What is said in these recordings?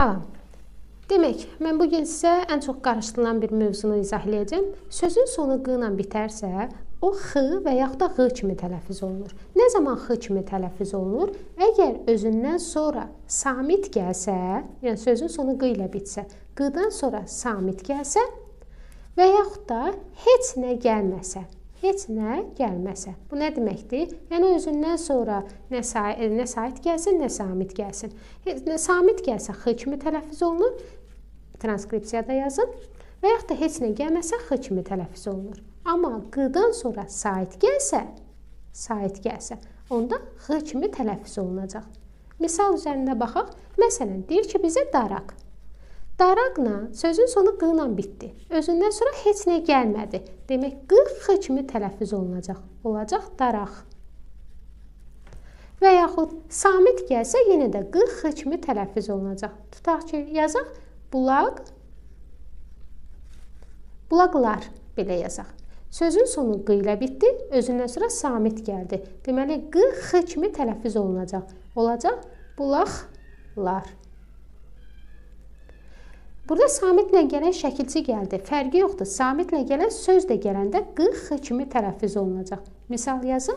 Salam. Demək, mən bugün sizə ən çox qarışdırılan bir mövzunu izahlayacağım. Sözün sonu q ilə bitərsə, o x və yaxud da ğ kimi tələffüz olunur. Nə zaman x kimi tələffüz olunur? Əgər özündən sonra samit gəlsə, yəni sözün sonu q ilə bitsə, q-dan sonra samit gəlsə və yaxud da heç nə gəlməsə. Heç nə gəlməsə. Bu nə deməkdir? Yəni özündən sonra nə sait gəlsin, nə samit gəlsin. Samit gəlsə x kimi tələffüz olunur. Transkripsiyada yazın. Və yaxud da heç nə gəlməsə x kimi tələffüz olunur. Amma q-dan sonra sait gəlsə, onda x kimi tələffüz olunacaq. Misal üzərində baxaq. Məsələn, deyir ki, bizə daraq. Daraqla sözün sonu q ilə bitdi. Özündən sonra heç nə gəlmədi. Demək, q x kimi tələffüz olunacaq. Olacaq daraq. Və yaxud samit gəlsə, yenə də q x kimi tələffüz olunacaq. Tutaq ki, yazaq bulaq, bulaqlar belə yazaq. Sözün sonu q ilə bitdi. Özündən sonra samit gəldi. Deməli, q x kimi tələffüz olunacaq. Olacaq bulaqlar. Burada samitlə gələn şəkilçi gəldi. Fərqi yoxdur. Samitlə gələn söz də gələndə q x kimi tələffüz olunacaq. Misal yazın.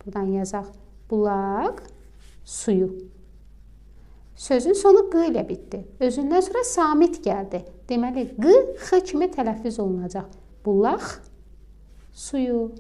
Buradan yazaq. Bulaq suyu. Sözün sonu q ilə bitdi. Özündən sonra samit gəldi. Deməli, q x kimi tələffüz olunacaq. Bulaq suyu.